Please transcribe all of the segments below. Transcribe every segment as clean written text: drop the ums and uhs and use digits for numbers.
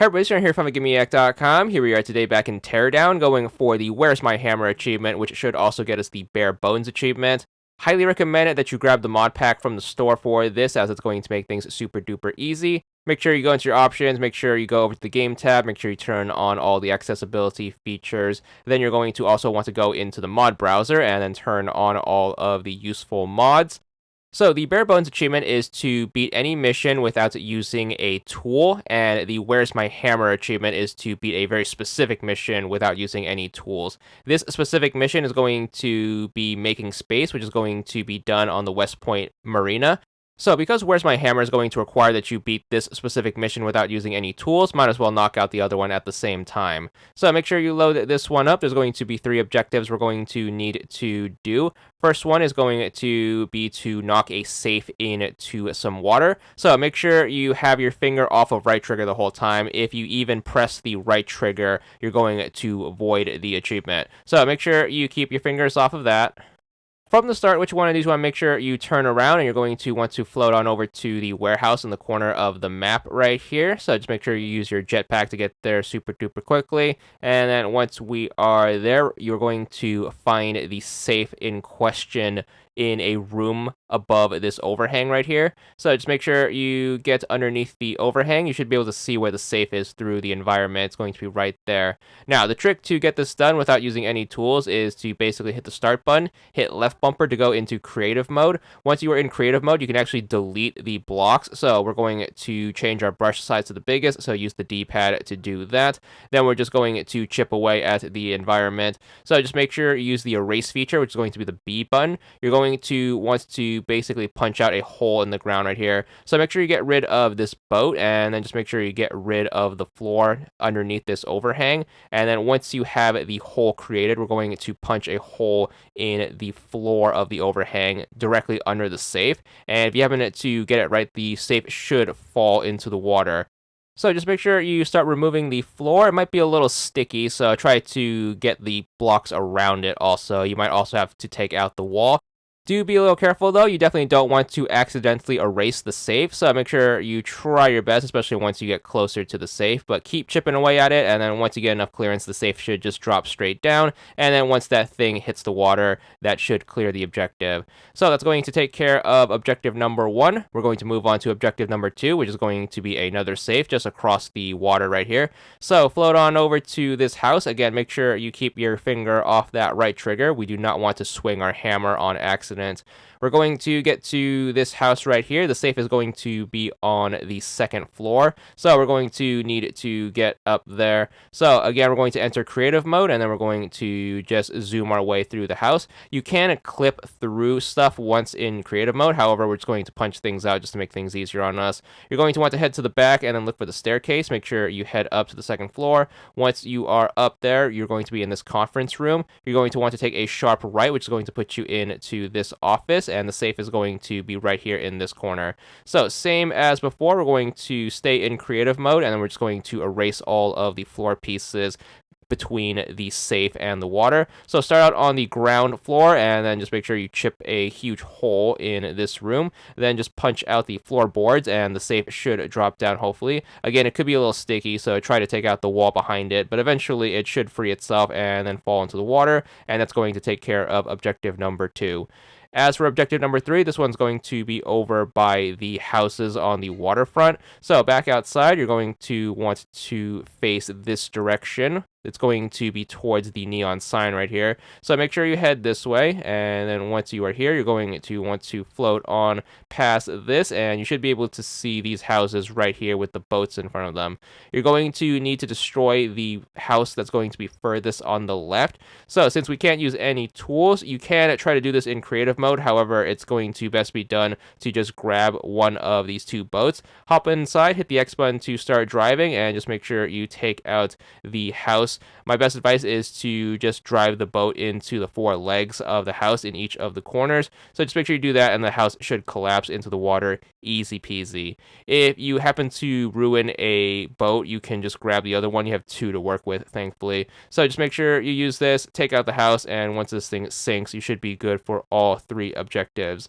Hey everybody, Sharon here from VidGamiac.com. Here we are today back in Teardown, going for the Where's My Hammer achievement, which should also get us the Bare Bones achievement. Highly recommend it that you grab the mod pack from the store for this, as it's going to make things super duper easy. Make sure you go into your options, make sure you go over to the game tab, make sure you turn on all the accessibility features. Then you're going to also want to go into the mod browser and then turn on all of the useful mods. So the Bare Bones achievement is to beat any mission without using a tool, and the Where's My Hammer achievement is to beat a very specific mission without using any tools. This specific mission is going to be making space, which is going to be done on the West Point Marina. So because Where's My Hammer is going to require that you beat this specific mission without using any tools, might as well knock out the other one at the same time. So make sure you load this one up. There's going to be 3 objectives we're going to need to do. First one is going to be to knock a safe into some water. So make sure you have your finger off of right trigger the whole time. If you even press the right trigger, you're going to void the achievement. So make sure you keep your fingers off of that. From the start, which one of these you want to make sure you turn around, and you're going to want to float on over to the warehouse in the corner of the map right here. So just make sure you use your jetpack to get there super duper quickly. And then once we are there, you're going to find the safe in question in a room above this overhang right here. So just make sure you get underneath the overhang. You should be able to see where the safe is through the environment. It's going to be right there. Now, the trick to get this done without using any tools is to basically hit the start button, hit left bumper to go into creative mode. Once you are in creative mode, you can actually delete the blocks. So we're going to change our brush size to the biggest, so use the D-pad to do that. Then we're just going to chip away at the environment. So just make sure you use the erase feature, which is going to be the B button. You're going to want to basically punch out a hole in the ground right here. So make sure you get rid of this boat, and then just make sure you get rid of the floor underneath this overhang. And then once you have the hole created, we're going to punch a hole in the floor of the overhang directly under the safe. And if you happen to get it right, the safe should fall into the water. So just make sure you start removing the floor. It might be a little sticky, so try to get the blocks around it also. You might also have to take out the wall. Do be a little careful, though. You definitely don't want to accidentally erase the safe, so make sure you try your best, especially once you get closer to the safe. But keep chipping away at it, and then once you get enough clearance, the safe should just drop straight down. And then once that thing hits the water, that should clear the objective. So that's going to take care of objective number 1. We're going to move on to objective number 2, which is going to be another safe just across the water right here. So float on over to this house. Again, make sure you keep your finger off that right trigger. We do not want to swing our hammer on accident. We're going to get to this house right here. The safe is going to be on the 2nd floor. So we're going to need to get up there. So again, we're going to enter creative mode, and then we're going to just zoom our way through the house. You can clip through stuff once in creative mode. However, we're just going to punch things out just to make things easier on us. You're going to want to head to the back and then look for the staircase. Make sure you head up to the 2nd floor. Once you are up there, you're going to be in this conference room. You're going to want to take a sharp right, which is going to put you into this office, and the safe is going to be right here in this corner. So same as before, we're going to stay in creative mode, and then we're just going to erase all of the floor pieces between the safe and the water. So start out on the ground floor, and then just make sure you chip a huge hole in this room. Then just punch out the floorboards, and the safe should drop down, hopefully. Again, it could be a little sticky, so try to take out the wall behind it, but eventually it should free itself and then fall into the water, and that's going to take care of objective number 2. As for objective number 3, this one's going to be over by the houses on the waterfront. So back outside, you're going to want to face this direction. It's going to be towards the neon sign right here. So make sure you head this way, and then once you are here, you're going to want to float on past this, and you should be able to see these houses right here with the boats in front of them. You're going to need to destroy the house that's going to be furthest on the left. So since we can't use any tools, you can try to do this in creative mode. However, it's going to best be done to just grab one of these 2 boats, hop inside, hit the X button to start driving, and just make sure you take out the house. My best advice is to just drive the boat into the 4 legs of the house in each of the corners. So just make sure you do that, and the house should collapse into the water. Easy peasy. If you happen to ruin a boat, you can just grab the other one. You have 2 to work with, thankfully. So just make sure you use this, take out the house, and once this thing sinks, you should be good for all 3 objectives.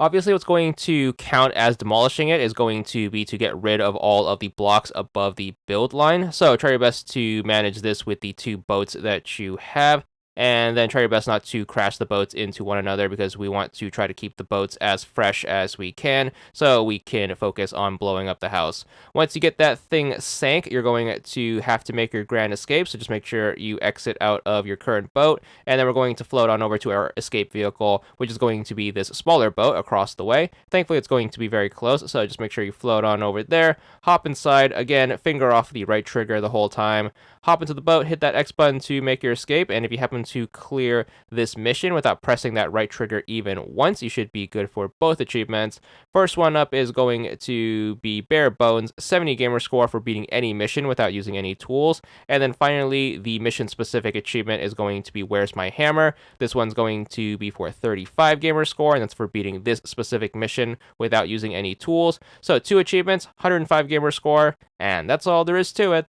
Obviously, what's going to count as demolishing it is going to be to get rid of all of the blocks above the build line. So try your best to manage this with the 2 boats that you have. And then try your best not to crash the boats into one another, because we want to try to keep the boats as fresh as we can so we can focus on blowing up the house. Once you get that thing sank, you're going to have to make your grand escape, so just make sure you exit out of your current boat, and then we're going to float on over to our escape vehicle, which is going to be this smaller boat across the way. Thankfully, it's going to be very close, so just make sure you float on over there, hop inside, again, finger off the right trigger the whole time, hop into the boat, hit that X button to make your escape, and if you happen to clear this mission without pressing that right trigger even once, you should be good for both achievements. First one up is going to be bare bones, 70 gamer score for beating any mission without using any tools. And then finally, the mission specific achievement is going to be Where's My Hammer? This one's going to be for 35 gamer score, and that's for beating this specific mission without using any tools. So 2 achievements, 105 gamer score, and that's all there is to it.